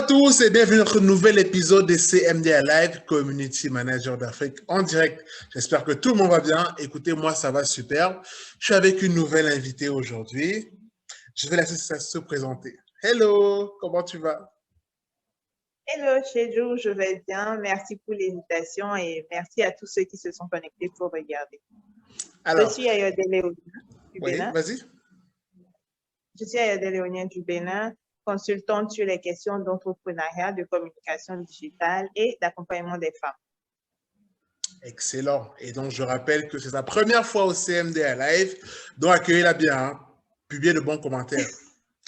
tous et bienvenue à notre nouvel épisode de CMDA Live, Community Manager d'Afrique en direct. J'espère que tout le monde va bien. Écoutez, moi, ça va super. Je suis avec une nouvelle invitée aujourd'hui. Je vais laisser ça se présenter. Hello, comment tu vas? Hello, Chedjou, je vais bien. Merci pour l'invitation et merci à tous ceux qui se sont connectés pour regarder. Alors, je suis Ayodele Léonien du oui, Bénin. vas-y. Je suis Ayodele Léonien du Bénin, consultante sur les questions d'entrepreneuriat, de communication digitale et d'accompagnement des femmes. Excellent. Et donc, je rappelle que c'est sa première fois au CMDA Live. Donc, accueillez-la bien. Hein. Publiez de bons commentaires.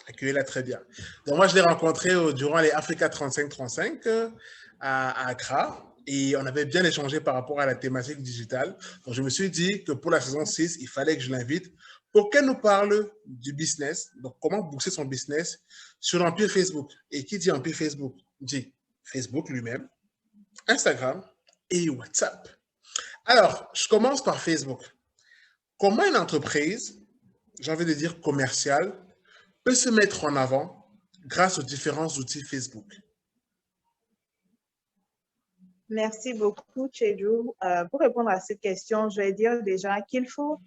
Accueillez-la très bien. Donc, moi, je l'ai rencontrée durant les Africa 35 à Accra. Et on avait bien échangé par rapport à la thématique digitale. Donc, je me suis dit que pour la saison 6, il fallait que je l'invite pour qu'elle nous parle du business. Donc, comment booster son business sur l'empire Facebook. Et qui dit empire Facebook dit Facebook lui-même, Instagram et WhatsApp. Alors, je commence par Facebook. Comment une entreprise, j'ai envie de dire commerciale, peut se mettre en avant grâce aux différents outils Facebook? Merci beaucoup, Chedjou. Pour répondre à cette question, je vais dire déjà qu'il faut,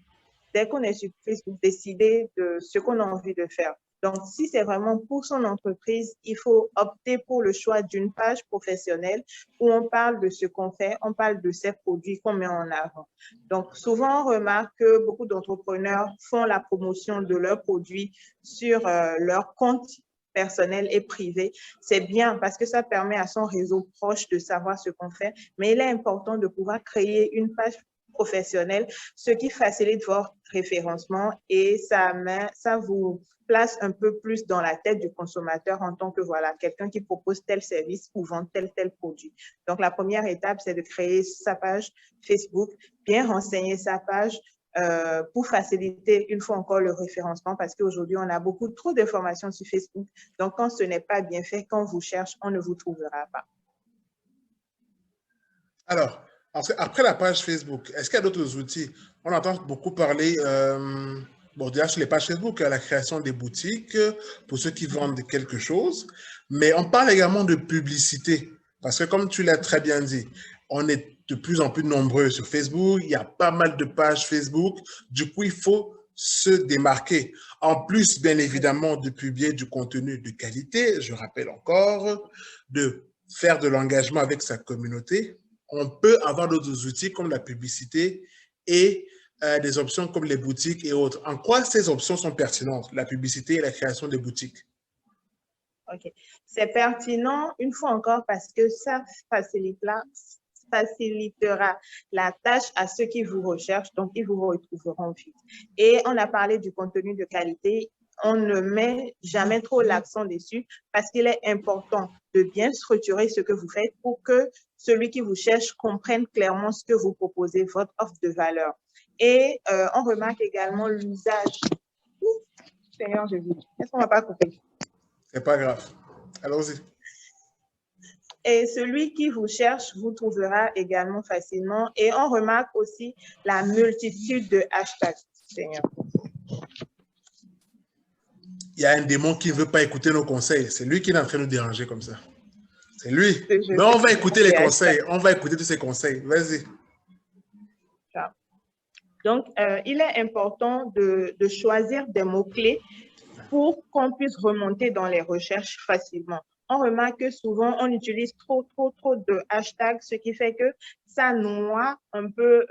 dès qu'on est sur Facebook, décider de ce qu'on a envie de faire. Donc, si c'est vraiment pour son entreprise, il faut opter pour le choix d'une page professionnelle où on parle de ce qu'on fait, on parle de ses produits qu'on met en avant. Donc, souvent, on remarque que beaucoup d'entrepreneurs font la promotion de leurs produits sur leur compte personnel et privé. C'est bien parce que ça permet à son réseau proche de savoir ce qu'on fait, mais il est important de pouvoir créer une page professionnelle, ce qui facilite votre référencement et ça vous place un peu plus dans la tête du consommateur en tant que voilà, quelqu'un qui propose tel service ou vend tel produit. Donc, la première étape, c'est de créer sa page Facebook, bien renseigner sa page pour faciliter une fois encore le référencement parce qu'aujourd'hui, on a beaucoup trop d'informations sur Facebook. Donc, quand ce n'est pas bien fait, quand on vous cherche, on ne vous trouvera pas. Alors, après la page Facebook, est-ce qu'il y a d'autres outils? On entend beaucoup parler, déjà sur les pages Facebook, la création des boutiques pour ceux qui vendent quelque chose, mais on parle également de publicité, parce que comme tu l'as très bien dit, on est de plus en plus nombreux sur Facebook, il y a pas mal de pages Facebook, du coup, il faut se démarquer. En plus, bien évidemment, de publier du contenu de qualité, je rappelle encore, de faire de l'engagement avec sa communauté. On peut avoir d'autres outils comme la publicité et des options comme les boutiques et autres. En quoi ces options sont pertinentes, la publicité et la création des boutiques? OK. C'est pertinent, une fois encore, parce que ça facilitera la tâche à ceux qui vous recherchent, donc ils vous retrouveront vite. Et on a parlé du contenu de qualité. On ne met jamais trop l'accent dessus parce qu'il est important de bien structurer ce que vous faites pour que celui qui vous cherche comprenne clairement ce que vous proposez, votre offre de valeur. Et on remarque également l'usage. Seigneur Jésus, est-ce qu'on ne va pas couper? C'est pas grave. Allons-y. Et celui qui vous cherche vous trouvera également facilement. Et on remarque aussi la multitude de hashtags, Seigneur. Il y a un démon qui ne veut pas écouter nos conseils. C'est lui qui est en train de nous déranger comme ça. C'est lui. Mais on va écouter les conseils. On va écouter tous ces conseils. Vas-y. Donc, il est important de choisir des mots-clés pour qu'on puisse remonter dans les recherches facilement. On remarque que souvent, on utilise trop de hashtags, ce qui fait que ça noie un peu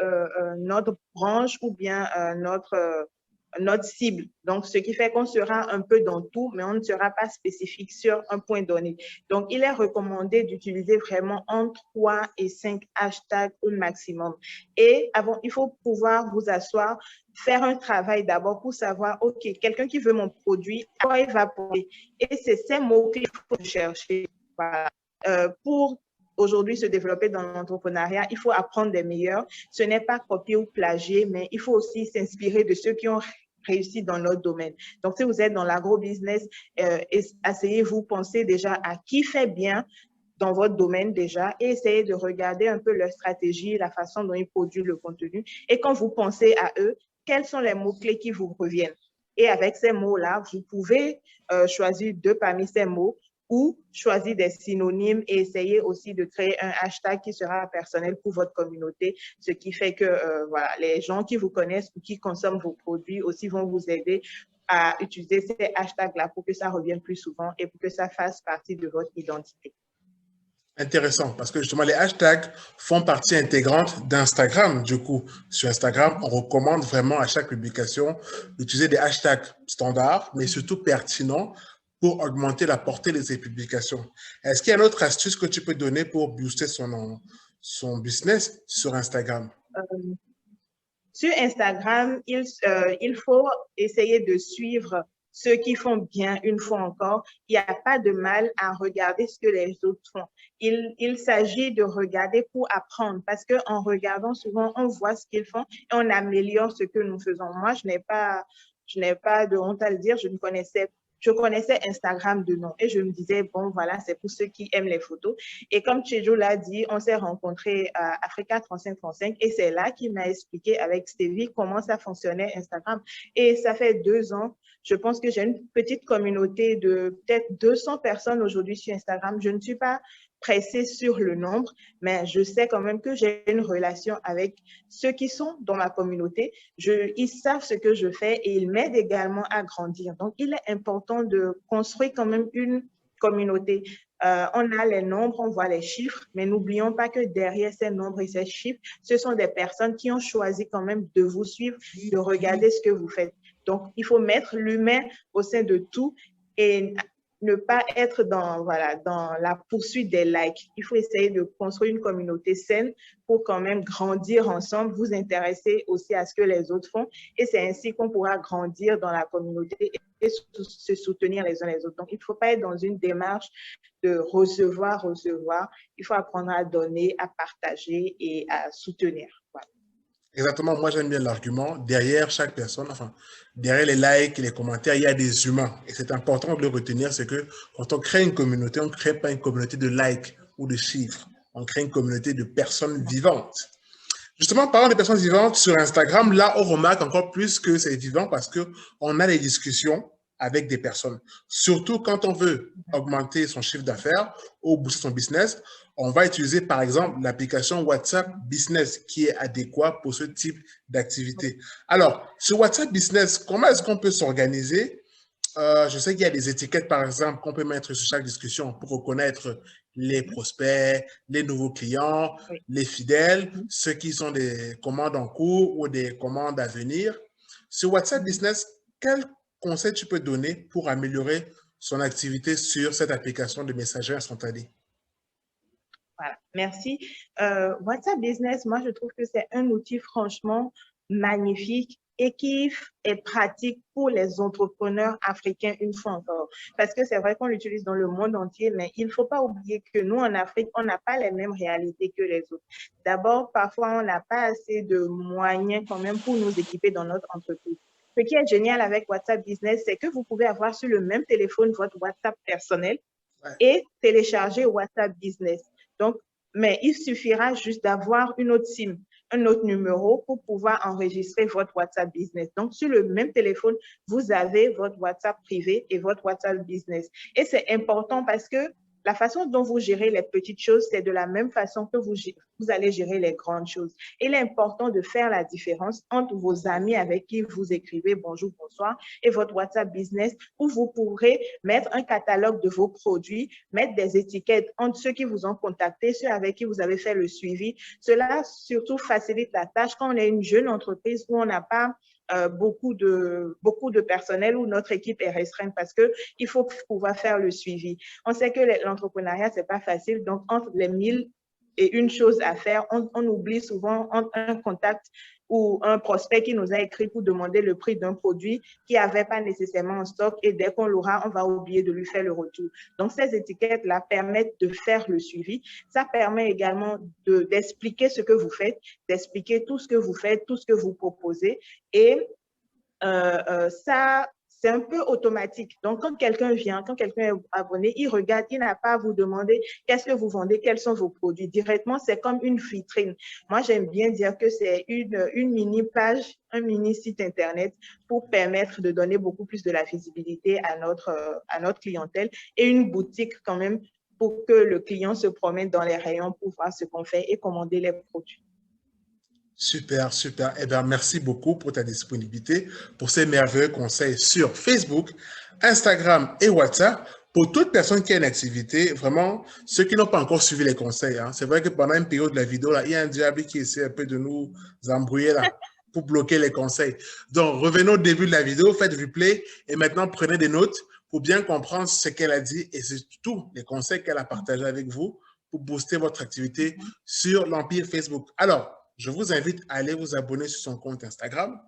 notre branche ou bien notre cible. Donc, ce qui fait qu'on sera un peu dans tout, mais on ne sera pas spécifique sur un point donné. Donc, il est recommandé d'utiliser vraiment entre 3 et 5 hashtags au maximum. Et avant, il faut pouvoir vous asseoir, faire un travail d'abord pour savoir, OK, quelqu'un qui veut mon produit, quoi il va poser. Et c'est ces mots qu'il faut chercher. Voilà. Pour aujourd'hui se développer dans l'entrepreneuriat, il faut apprendre des meilleurs. Ce n'est pas copier ou plagier, mais il faut aussi s'inspirer de ceux qui ont réussi dans notre domaine. Donc, si vous êtes dans l'agro-business, asseyez-vous, pensez déjà à qui fait bien dans votre domaine déjà et essayez de regarder un peu leur stratégie, la façon dont ils produisent le contenu. Et quand vous pensez à eux, quels sont les mots-clés qui vous reviennent? Et avec ces mots-là, vous pouvez choisir 2 parmi ces mots ou choisir des synonymes et essayer aussi de créer un hashtag qui sera personnel pour votre communauté, ce qui fait que voilà, les gens qui vous connaissent ou qui consomment vos produits aussi vont vous aider à utiliser ces hashtags-là pour que ça revienne plus souvent et pour que ça fasse partie de votre identité. Intéressant, parce que justement, les hashtags font partie intégrante d'Instagram. Du coup, sur Instagram, on recommande vraiment à chaque publication d'utiliser des hashtags standards, mais surtout pertinents pour augmenter la portée de ces publications. Est-ce qu'il y a une autre astuce que tu peux donner pour booster son business sur Instagram? Sur Instagram, il faut essayer de suivre ceux qui font bien une fois encore. Il n'y a pas de mal à regarder ce que les autres font. Il s'agit de regarder pour apprendre parce qu'en regardant souvent, on voit ce qu'ils font et on améliore ce que nous faisons. Moi, je n'ai pas de honte à le dire, je connaissais Instagram de nom et je me disais, bon, voilà, c'est pour ceux qui aiment les photos. Et comme Tchejo l'a dit, on s'est rencontrés à Africa 3535 et c'est là qu'il m'a expliqué avec Stevie comment ça fonctionnait Instagram. Et ça fait 2 ans, je pense que j'ai une petite communauté de peut-être 200 personnes aujourd'hui sur Instagram. Je ne suis pas pressée sur le nombre, mais je sais quand même que j'ai une relation avec ceux qui sont dans ma communauté. Ils savent ce que je fais et ils m'aident également à grandir. Donc, il est important de construire quand même une communauté. On a les nombres, on voit les chiffres, mais n'oublions pas que derrière ces nombres et ces chiffres, ce sont des personnes qui ont choisi quand même de vous suivre, de regarder ce que vous faites. Donc, il faut mettre l'humain au sein de tout et ne pas être dans la poursuite des likes. Il faut essayer de construire une communauté saine pour quand même grandir ensemble, vous intéresser aussi à ce que les autres font. Et c'est ainsi qu'on pourra grandir dans la communauté et se soutenir les uns les autres. Donc, il ne faut pas être dans une démarche de recevoir. Il faut apprendre à donner, à partager et à soutenir. Voilà. Exactement, moi j'aime bien l'argument. Derrière chaque personne, enfin, derrière les likes et les commentaires, il y a des humains. Et c'est important de le retenir, c'est que quand on crée une communauté, on ne crée pas une communauté de likes ou de chiffres. On crée une communauté de personnes vivantes. Justement, parlant des personnes vivantes sur Instagram, là, on remarque encore plus que c'est vivant parce qu'on a des discussions avec des personnes. Surtout quand on veut augmenter son chiffre d'affaires ou booster son business, on va utiliser par exemple l'application WhatsApp Business qui est adéquat pour ce type d'activité. Alors, sur WhatsApp Business, comment est-ce qu'on peut s'organiser? Je sais qu'il y a des étiquettes, par exemple, qu'on peut mettre sur chaque discussion pour reconnaître les prospects, les nouveaux clients, Oui. les fidèles, ceux qui sont des commandes en cours ou des commandes à venir. Sur WhatsApp Business, quel conseil tu peux donner pour améliorer son activité sur cette application de messagerie instantanée? Voilà, merci. WhatsApp Business, moi, je trouve que c'est un outil franchement magnifique et qui est pratique pour les entrepreneurs africains une fois encore. Parce que c'est vrai qu'on l'utilise dans le monde entier, mais il ne faut pas oublier que nous, en Afrique, on n'a pas les mêmes réalités que les autres. D'abord, parfois, on n'a pas assez de moyens quand même pour nous équiper dans notre entreprise. Ce qui est génial avec WhatsApp Business, c'est que vous pouvez avoir sur le même téléphone votre WhatsApp personnel et télécharger WhatsApp Business. Donc, mais il suffira juste d'avoir une autre SIM, un autre numéro pour pouvoir enregistrer votre WhatsApp Business. Donc, sur le même téléphone, vous avez votre WhatsApp privé et votre WhatsApp Business. Et c'est important parce que la façon dont vous gérez les petites choses, c'est de la même façon que vous allez gérer les grandes choses. Il est important de faire la différence entre vos amis avec qui vous écrivez bonjour, bonsoir et votre WhatsApp Business où vous pourrez mettre un catalogue de vos produits, mettre des étiquettes entre ceux qui vous ont contacté, ceux avec qui vous avez fait le suivi. Cela surtout facilite la tâche quand on est une jeune entreprise où on n'a pas beaucoup de personnel où notre équipe est restreinte parce qu'il faut pouvoir faire le suivi. On sait que l'entrepreneuriat, ce n'est pas facile. Donc, entre les 1001 choses à faire, on oublie souvent un contact ou un prospect qui nous a écrit pour demander le prix d'un produit qui n'avait pas nécessairement en stock et dès qu'on l'aura, on va oublier de lui faire le retour. Donc, ces étiquettes-là permettent de faire le suivi. Ça permet également d'expliquer ce que vous faites, d'expliquer tout ce que vous faites, tout ce que vous proposez et ça c'est un peu automatique. Donc, quand quelqu'un vient, quand quelqu'un est abonné, il regarde, il n'a pas à vous demander qu'est-ce que vous vendez, quels sont vos produits. Directement, c'est comme une vitrine. Moi, j'aime bien dire que c'est une mini page, un mini site Internet pour permettre de donner beaucoup plus de la visibilité à notre clientèle et une boutique quand même pour que le client se promène dans les rayons pour voir ce qu'on fait et commander les produits. Super, super. Eh bien, merci beaucoup pour ta disponibilité, pour ces merveilleux conseils sur Facebook, Instagram et WhatsApp. Pour toute personne qui a une activité, vraiment, ceux qui n'ont pas encore suivi les conseils, hein, c'est vrai que pendant une période de la vidéo, là, il y a un diable qui essaie un peu de nous embrouiller là pour bloquer les conseils. Donc, revenons au début de la vidéo, faites replay et maintenant prenez des notes pour bien comprendre ce qu'elle a dit et surtout les conseils qu'elle a partagés avec vous pour booster votre activité sur l'Empire Facebook. Alors, je vous invite à aller vous abonner sur son compte Instagram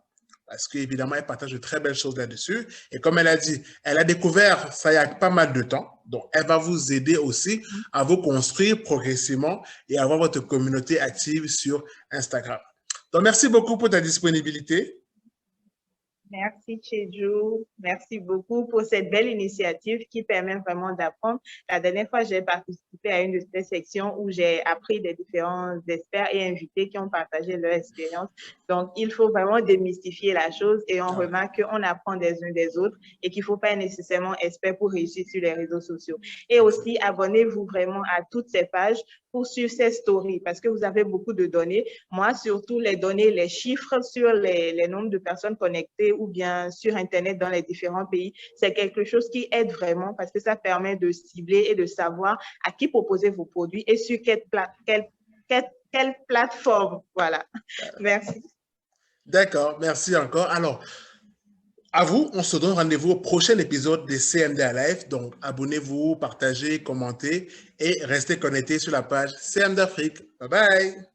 parce qu'évidemment, elle partage de très belles choses là-dessus. Et comme elle a dit, elle a découvert ça il y a pas mal de temps. Donc, elle va vous aider aussi à vous construire progressivement et à avoir votre communauté active sur Instagram. Donc, merci beaucoup pour ta disponibilité. Merci, Chedjou. Merci beaucoup pour cette belle initiative qui permet vraiment d'apprendre. La dernière fois, j'ai participé à une de ces sections où j'ai appris des différents experts et invités qui ont partagé leur expérience. Donc, il faut vraiment démystifier la chose et on remarque qu'on apprend des uns des autres et qu'il ne faut pas être nécessairement expert pour réussir sur les réseaux sociaux. Et aussi, abonnez-vous vraiment à toutes ces pages pour suivre ces stories parce que vous avez beaucoup de données. Moi, surtout les données, les chiffres sur les nombres de personnes connectées ou bien sur Internet dans les différents pays, c'est quelque chose qui aide vraiment parce que ça permet de cibler et de savoir à qui proposer vos produits et sur quelle plateforme. Voilà. Merci. D'accord, merci encore. Alors, à vous, on se donne rendez-vous au prochain épisode des CMDA Live. Donc, abonnez-vous, partagez, commentez et restez connectés sur la page CM d'Afrique. Bye bye!